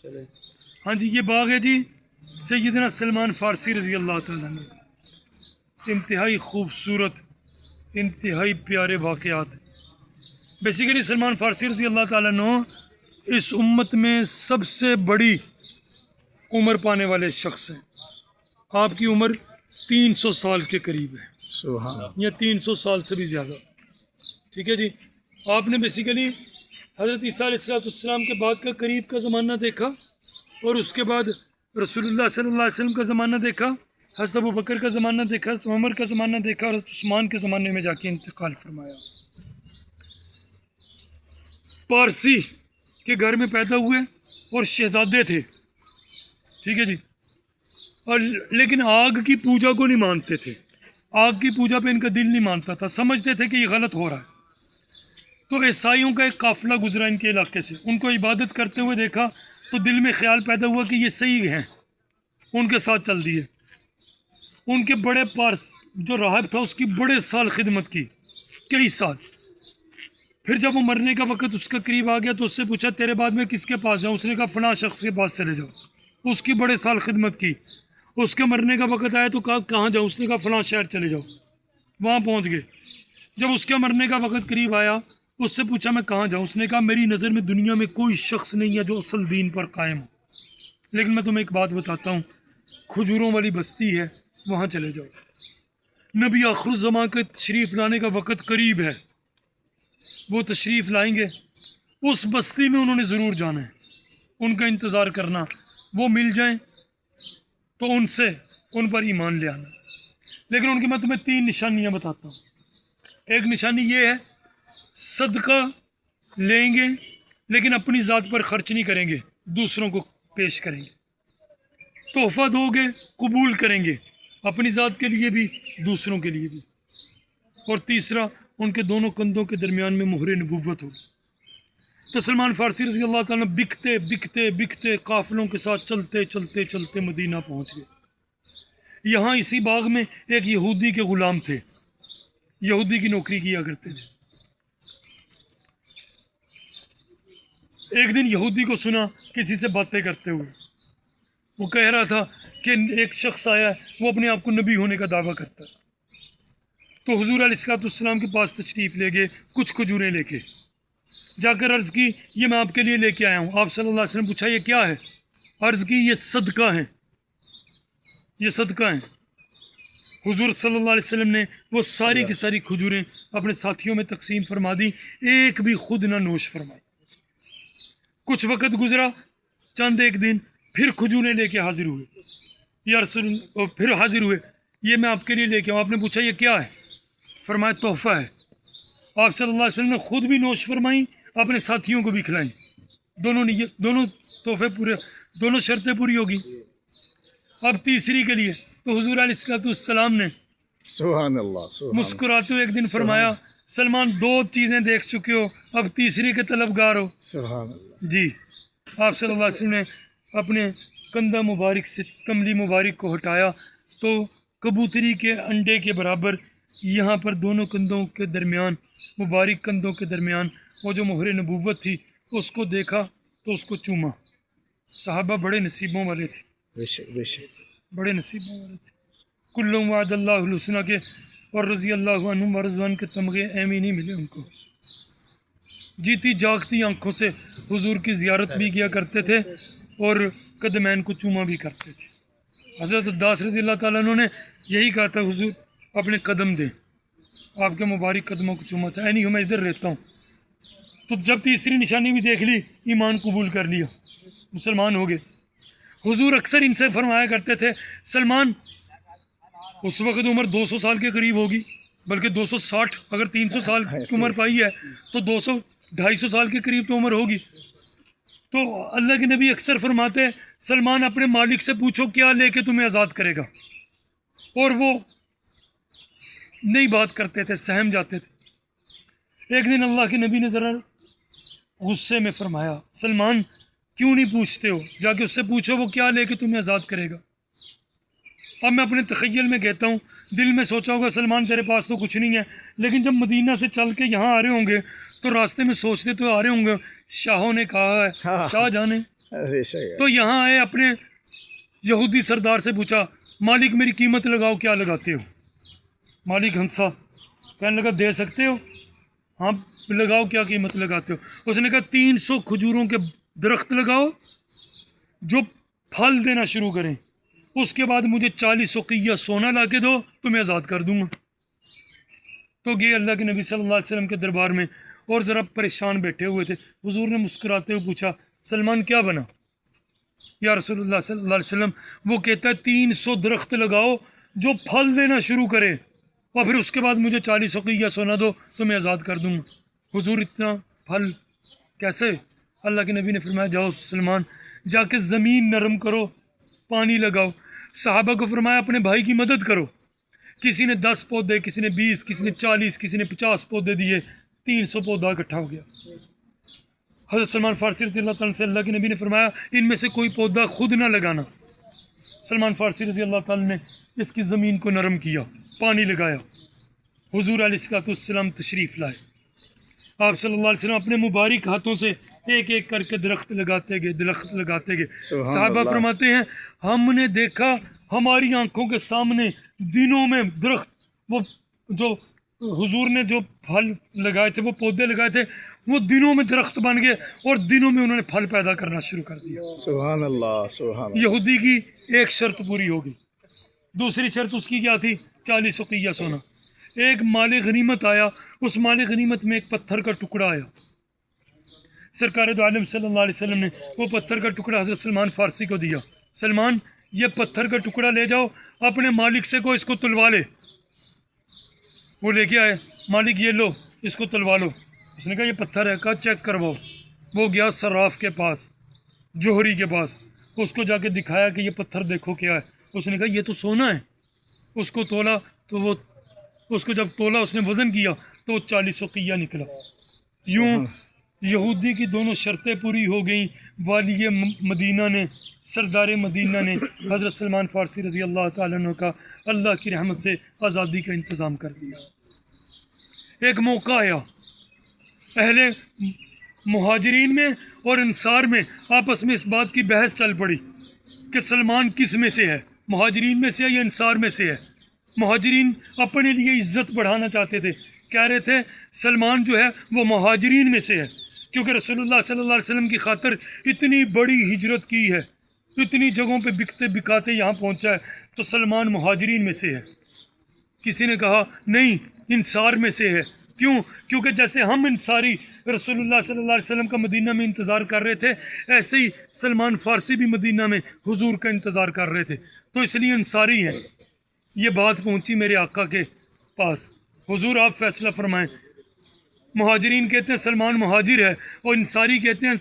ہاں جی، یہ باغ ہے جی سیدنا سلمان فارسی رضی اللہ تعالیٰ عنہ۔ انتہائی خوبصورت، انتہائی پیارے واقعات۔ بیسیکلی سلمان فارسی رضی اللہ تعالیٰ عنہ اس امت میں سب سے بڑی عمر پانے والے شخص ہیں۔ آپ کی عمر 300 سال کے قریب ہے، یا 300 سال سے بھی زیادہ، ٹھیک ہے جی۔ آپ نے بیسیکلی حضرت عیسیٰ علیہ السلام کے بعد کا قریب کا زمانہ دیکھا، اور اس کے بعد رسول اللہ صلی اللہ علیہ وسلم کا زمانہ دیکھا، حضرت ابو بکر کا زمانہ دیکھا، حضرت عمر کا زمانہ دیکھا، اور حضرت عثمان کے زمانے میں جا کے انتقال فرمایا۔ پارسی کے گھر میں پیدا ہوئے اور شہزادے تھے، ٹھیک ہے جی، اور لیکن آگ کی پوجا کو نہیں مانتے تھے۔ آگ کی پوجا پہ ان کا دل نہیں مانتا تھا، سمجھتے تھے کہ یہ غلط ہو رہا ہے۔ تو عیسائیوں کا ایک قافلہ گزرا ان کے علاقے سے، ان کو عبادت کرتے ہوئے دیکھا تو دل میں خیال پیدا ہوا کہ یہ صحیح ہیں، ان کے ساتھ چل دیے۔ ان کے بڑے پارس جو راہب تھا اس کی بڑے سال خدمت کی، کئی سال۔ پھر جب وہ مرنے کا وقت اس کا قریب آ گیا تو اس سے پوچھا تیرے بعد میں کس کے پاس جاؤں؟ اس نے کہا فلاں شخص کے پاس چلے جاؤ۔ اس کی بڑے سال خدمت کی۔ اس کے مرنے کا وقت آیا تو کہا کہاں جاؤں؟ اس نے کہا فلاں شہر چلے جاؤ۔ وہاں پہنچ گئے۔ جب اس کے مرنے کا وقت قریب آیا اس سے پوچھا میں کہاں جاؤں؟ اس نے کہا میری نظر میں دنیا میں کوئی شخص نہیں ہے جو اصل دین پر قائم ہو، لیکن میں تمہیں ایک بات بتاتا ہوں، کھجوروں والی بستی ہے، وہاں چلے جاؤ۔ نبی آخر الزمان کے تشریف لانے کا وقت قریب ہے، وہ تشریف لائیں گے، اس بستی میں انہوں نے ضرور جانا ہے، ان کا انتظار کرنا، وہ مل جائیں تو ان پر ایمان لے آنا۔ لیکن ان کی میں تمہیں 3 نشانیاں بتاتا ہوں۔ ایک نشانی یہ ہے، صدقہ لیں گے لیکن اپنی ذات پر خرچ نہیں کریں گے، دوسروں کو پیش کریں گے۔ تحفہ دو گے، قبول کریں گے، اپنی ذات کے لیے بھی دوسروں کے لیے بھی۔ اور تیسرا، ان کے دونوں کندھوں کے درمیان میں مہر نبوت ہوگی۔ تو سلمان فارسی رضی اللہ تعالیٰ بکتے بکتے بکتے قافلوں کے ساتھ چلتے چلتے چلتے مدینہ پہنچ گئے۔ یہاں اسی باغ میں ایک یہودی کے غلام تھے، یہودی کی نوکری کیا کرتے تھے۔ ایک دن یہودی کو سنا کسی سے باتیں کرتے ہوئے، وہ کہہ رہا تھا کہ ایک شخص آیا ہے، وہ اپنے آپ کو نبی ہونے کا دعویٰ کرتا ہے۔ تو حضور علیہ السلام کے پاس تشریف لے گئے، کچھ کھجوریں لے کے جا کر عرض کی یہ میں آپ کے لیے لے کے آیا ہوں۔ آپ صلی اللہ علیہ وسلم پوچھا یہ کیا ہے؟ عرض کی یہ صدقہ ہیں، یہ صدقہ ہیں۔ حضور صلی اللہ علیہ وسلم نے وہ ساری کی ساری کھجوریں اپنے ساتھیوں میں تقسیم فرما دی، ایک بھی خود نہ نوش فرمائی۔ کچھ وقت گزرا، چند ایک دن، پھر کھجوریں لے کے حاضر ہوئے، یا رسول، پھر حاضر ہوئے، یہ میں آپ کے لیے لے کے آؤں۔ آپ نے پوچھا یہ کیا ہے؟ فرمایا تحفہ ہے۔ آپ صلی اللہ علیہ وسلم نے خود بھی نوش فرمائیں، اپنے ساتھیوں کو بھی کھلائیں، دونوں تحفے پورے، دونوں شرطیں پوری ہوگی۔ اب تیسری کے لیے تو حضور علیہ السلام نے سبحان اللہ مسکراتے ہوئے ایک دن فرمایا سلمان 2 چیزیں دیکھ چکے ہو، اب تیسری کے طلبگار ہو۔ سبحان اللہ۔ جی، آپ صلی اللہ علیہ وسلم نے اپنے کندھا مبارک سے کملی مبارک کو ہٹایا تو کبوتری کے انڈے کے برابر یہاں پر دونوں کندھوں کے درمیان، مبارک کندھوں کے درمیان وہ جو مہر نبوت تھی اس کو دیکھا تو اس کو چوما۔ صحابہ بڑے نصیبوں والے تھے، بے شک بے شک۔ بڑے نصیبوں والے تھے۔ کلوں وعد اللہ الحسنہ کے اور رضی اللہ عنہم ورضوان کے تمغے ایمی نہیں ملے ان کو۔ جیتی جاگتی آنکھوں سے حضور کی زیارت بھی کیا کرتے تھے اور قدمین کو چوما بھی کرتے تھے۔ حضرت عباس رضی اللہ تعالیٰ عنہ نے یہی کہا تھا حضور اپنے قدم دیں، آپ کے مبارک قدموں کو چوما تھا، نہیں ہوں میں ادھر رہتا ہوں۔ تو جب تیسری نشانی بھی دیکھ لی، ایمان قبول کر لیا، مسلمان ہو گئے۔ حضور اکثر ان سے فرمایا کرتے تھے سلمان، اس وقت عمر 200 سال کے قریب ہوگی، بلکہ 260، اگر 300 سال کی عمر پائی ہے تو 200-250 سال کے قریب تو عمر ہوگی۔ تو اللہ کے نبی اکثر فرماتے سلمان اپنے مالک سے پوچھو کیا لے کے تمہیں آزاد کرے گا، اور وہ نہیں بات کرتے تھے، سہم جاتے تھے۔ ایک دن اللہ کے نبی نے ذرا غصے میں فرمایا سلمان کیوں نہیں پوچھتے ہو، جا کے اس سے پوچھو وہ کیا لے کے تمہیں آزاد کرے گا۔ اب میں اپنے تخیل میں کہتا ہوں، دل میں سوچا ہوگا سلمان تیرے پاس تو کچھ نہیں ہے، لیکن جب مدینہ سے چل کے یہاں آ رہے ہوں گے تو راستے میں سوچتے تو آ رہے ہوں گے شاہوں نے کہا ہے، شاہ جانے بے شک تو یہاں آئے اپنے یہودی سردار سے پوچھا مالک میری قیمت لگاؤ کیا لگاتے ہو. مالک ہنسا کہنے لگا دے سکتے ہو ہاں لگاؤ کیا قیمت لگاتے ہو. اس نے کہا 300 کھجوروں کے درخت لگاؤ جو پھل دینا شروع کریں, اس کے بعد مجھے 40 وقیہ سونا لا کے دو تو میں آزاد کر دوں گا. تو گئے اللہ کے نبی صلی اللہ علیہ وسلم کے دربار میں اور ذرا پریشان بیٹھے ہوئے تھے. حضور نے مسکراتے ہوئے پوچھا سلمان کیا بنا یا رسول اللہ صلی اللہ علیہ وسلم؟ وہ کہتا ہے 300 درخت لگاؤ جو پھل دینا شروع کرے اور پھر اس کے بعد مجھے 40 وقیہ سونا دو تو میں آزاد کر دوں گا. حضور اتنا پھل کیسے؟ اللہ کے نبی نے فرمایا جاؤ سلمان جا کے زمین نرم کرو پانی لگاؤ. صحابہ کو فرمایا اپنے بھائی کی مدد کرو. کسی نے 10 پودے, کسی نے 20, کسی نے 40, کسی نے 50 پودے دیے, 300 پودا اکٹھا ہو گیا. حضرت سلمان فارسی رضی اللہ تعالیٰ سے اللہ کے نبی نے فرمایا ان میں سے کوئی پودا خود نہ لگانا. سلمان فارسی رضی اللہ تعالیٰ نے اس کی زمین کو نرم کیا, پانی لگایا. حضور علیہ السلام تشریف لائے. آپ صلی اللہ علیہ وسلم اپنے مبارک ہاتھوں سے ایک ایک کر کے درخت لگاتے گئے, درخت لگاتے گئے. سبحان صحابہ اللہ. فرماتے ہیں ہم نے دیکھا ہماری آنکھوں کے سامنے دنوں میں درخت, وہ جو حضور نے جو پھل لگائے تھے, وہ پودے لگائے تھے, وہ دنوں میں درخت بن گئے اور دنوں میں انہوں نے پھل پیدا کرنا شروع کر دیا. سبحان اللہ سبحان اللہ. یہودی کی ایک شرط پوری ہوگی. دوسری شرط اس کی کیا تھی؟ 40 وقیہ سونا. ایک مال غنیمت آیا, اس مال غنیمت میں ایک پتھر کا ٹکڑا آیا. سرکار دو عالم صلی اللہ علیہ وسلم نے وہ پتھر کا ٹکڑا حضرت سلمان فارسی کو دیا. سلمان یہ پتھر کا ٹکڑا لے جاؤ, اپنے مالک سے کو اس کو تلوا لے. وہ لے کے آئے, مالک یہ لو اس کو تلوا لو. اس نے کہا یہ پتھر ہے, کہا چیک کرواؤ. وہ گیا صراف کے پاس, جوہری کے پاس, اس کو جا کے دکھایا کہ یہ پتھر دیکھو کیا ہے. اس نے کہا یہ تو سونا ہے. اس کو تولا تو وہ, اس کو جب تولا اس نے وزن کیا تو 40 وقیہ نکلا. یوں یہودی کی دونوں شرطیں پوری ہو گئیں. والی مدینہ نے, سردار مدینہ نے حضرت سلمان فارسی رضی اللہ تعالیٰ عنہ کا اللہ کی رحمت سے آزادی کا انتظام کر دیا. ایک موقع آیا, اہل مہاجرین میں اور انصار میں آپس میں اس بات کی بحث چل پڑی کہ سلمان کس میں سے ہے, مہاجرین میں سے ہے یا انصار میں سے ہے. مہاجرین اپنے لیے عزت بڑھانا چاہتے تھے, کہہ رہے تھے سلمان جو ہے وہ مہاجرین میں سے ہے, کیونکہ رسول اللہ صلی اللہ علیہ وسلم کی خاطر اتنی بڑی ہجرت کی ہے, اتنی جگہوں پہ بکتے بکاتے یہاں پہنچا ہے, تو سلمان مہاجرین میں سے ہے. کسی نے کہا نہیں انصار میں سے ہے. کیوں؟ کیونکہ جیسے ہم انصاری رسول اللہ صلی اللہ علیہ وسلم کا مدینہ میں انتظار کر رہے تھے, ایسے ہی سلمان فارسی بھی مدینہ میں حضور کا انتظار کر رہے تھے, تو اس لیے انصاری ہیں. یہ بات پہنچی میرے آقا کے پاس. حضور آپ فیصلہ فرمائیں. مہاجرین کہتے ہیں سلمان مہاجر ہے, اور انصاری کہتے ہیں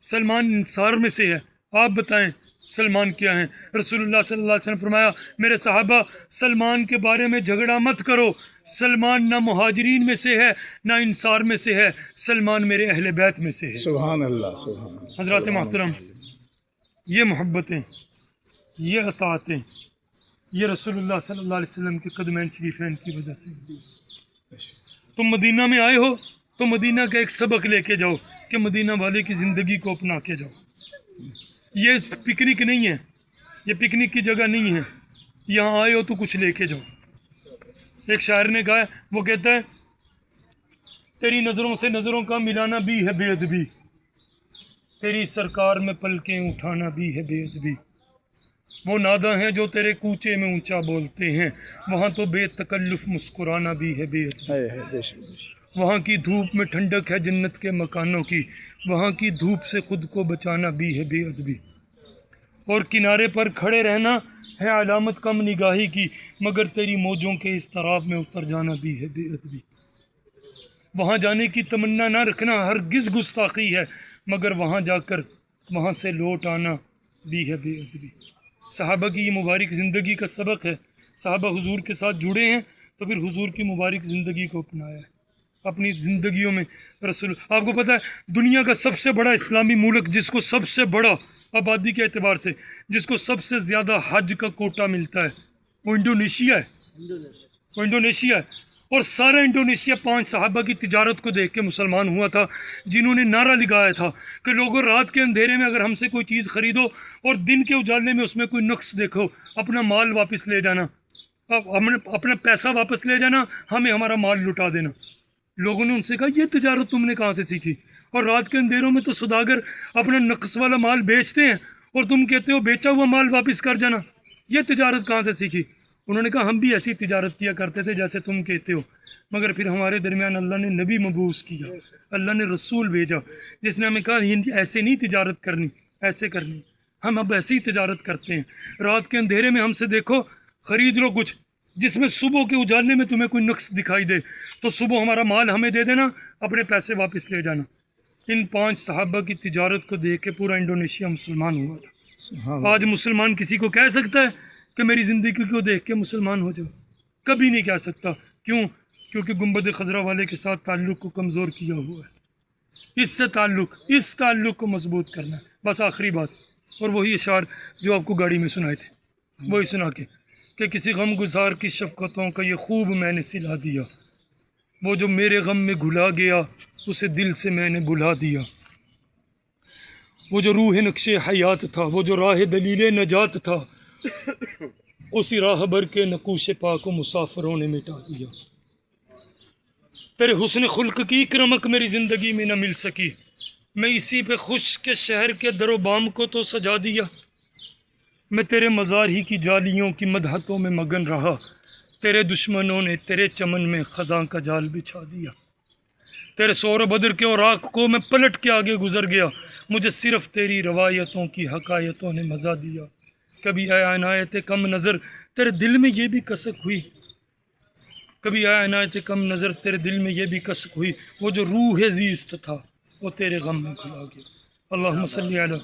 سلمان انصار میں سے ہے. آپ بتائیں سلمان کیا ہیں؟ رسول اللہ صلی اللہ علیہ وسلم فرمایا میرے صحابہ سلمان کے بارے میں جھگڑا مت کرو. سلمان نہ مہاجرین میں سے ہے نہ انصار میں سے ہے, سلمان میرے اہل بیت میں سے ہے. سبحان اللہ سبحان اللہ. حضرات محترم, یہ محبتیں, یہ اطاعتیں, یہ رسول اللہ صلی اللہ علیہ وسلم کے قدمین شریفین کی وجہ سے. تم مدینہ میں آئے ہو تو مدینہ کا ایک سبق لے کے جاؤ کہ مدینہ والے کی زندگی کو اپنا کے جاؤ. یہ پکنک نہیں ہے, یہ پکنک کی جگہ نہیں ہے. یہاں آئے ہو تو کچھ لے کے جاؤ. ایک شاعر نے کہا ہے, وہ کہتا ہے تیری نظروں سے نظروں کا ملانا بھی ہے بے ادبی, تیری سرکار میں پلکیں اٹھانا بھی ہے بے ادبی. وہ ناداں ہیں جو تیرے کوچے میں اونچا بولتے ہیں, وہاں تو بے تکلف مسکرانا بھی ہے بے ادبی. ہے بے شک بے شک. وہاں کی دھوپ میں ٹھنڈک ہے جنت کے مکانوں کی, وہاں کی دھوپ سے خود کو بچانا بھی ہے بے ادبی. اور کنارے پر کھڑے رہنا ہے علامت کم نگاہی کی, مگر تیری موجوں کے اضطراب میں اتر جانا بھی ہے بے ادبی. وہاں جانے کی تمنا نہ رکھنا ہرگز گستاخی ہے, مگر وہاں جا کر وہاں سے لوٹ آنا بھی ہے بے ادبی. صحابہ کی یہ مبارک زندگی کا سبق ہے. صحابہ حضور کے ساتھ جڑے ہیں تو پھر حضور کی مبارک زندگی کو اپنایا ہے اپنی زندگیوں میں. رسول, آپ کو پتہ ہے دنیا کا سب سے بڑا اسلامی ملک جس کو سب سے بڑا آبادی کے اعتبار سے جس کو سب سے زیادہ حج کا کوٹا ملتا ہے وہ انڈونیشیا ہے. وہ انڈونیشیا ہے. اور سارا انڈونیشیا 5 صحابہ کی تجارت کو دیکھ کے مسلمان ہوا تھا، جنہوں نے نعرہ لگایا تھا کہ لوگوں رات کے اندھیرے میں اگر ہم سے کوئی چیز خریدو اور دن کے اجالے میں اس میں کوئی نقص دیکھو، اپنا مال واپس لے جانا، اپنا پیسہ واپس لے جانا، ہمیں ہمارا مال لٹا دینا۔ لوگوں نے ان سے کہا یہ تجارت تم نے کہاں سے سیکھی؟ اور رات کے اندھیروں میں تو سوداگر اپنا نقص والا مال بیچتے ہیں اور تم کہتے ہو بیچا ہوا مال واپس کر جانا، یہ تجارت کہاں سے سیکھی؟ انہوں نے کہا ہم بھی ایسی تجارت کیا کرتے تھے جیسے تم کہتے ہو، مگر پھر ہمارے درمیان اللہ نے نبی مبعوث کیا، اللہ نے رسول بھیجا جس نے ہمیں کہا یہ ایسے نہیں تجارت کرنی، ایسے کرنی۔ ہم اب ایسی ہی تجارت کرتے ہیں، رات کے اندھیرے میں ہم سے دیکھو، خرید لو کچھ جس میں صبح کے اجالے میں تمہیں کوئی نقص دکھائی دے تو صبح ہمارا مال ہمیں دے دینا، اپنے پیسے واپس لے جانا۔ ان 5 صحابہ کی تجارت کو دیکھ کے پورا انڈونیشیا مسلمان ہوا تھا۔ سبحان اللہ۔ آج مسلمان کسی کو کہہ سکتا ہے کہ میری زندگی کو دیکھ کے مسلمان ہو جاؤ؟ کبھی نہیں کہہ سکتا۔ کیوں؟ کیونکہ گنبد خضرا والے کے ساتھ تعلق کو کمزور کیا ہوا ہے۔ اس تعلق کو مضبوط کرنا ہے۔ بس آخری بات، اور وہی اشعار جو آپ کو گاڑی میں سنائے تھے، وہی سنا کے کہ کسی غم گزار کی شفقتوں کا یہ خوب میں نے سلا دیا، وہ جو میرے غم میں گھلا گیا اسے دل سے میں نے بھلا دیا، وہ جو روح نقش حیات تھا، وہ جو راہ دلیل نجات تھا، اسی راہ بر کے نقوش پا کو مسافروں نے مٹا دیا۔ تیرے حسن خلق کی ایک رمق میری زندگی میں نہ مل سکی، میں اسی پہ خوش کے شہر کے در و بام کو تو سجا دیا، میں تیرے مزار ہی کی جالیوں کی مدحتوں میں مگن رہا، تیرے دشمنوں نے تیرے چمن میں خزاں کا جال بچھا دیا، تیرے سور و بدر کے اوراق کو میں پلٹ کے آگے گزر گیا، مجھے صرف تیری روایتوں کی حکایتوں نے مزہ دیا، کبھی اے عنایت کم نظر تیرے دل میں یہ بھی کسک ہوئی، کبھی اے عنایت کم نظر تیرے دل میں یہ بھی کسک ہوئی، وہ جو روح زیست تھا وہ تیرے غم میں کھلا گیا۔ اللہم صلی علی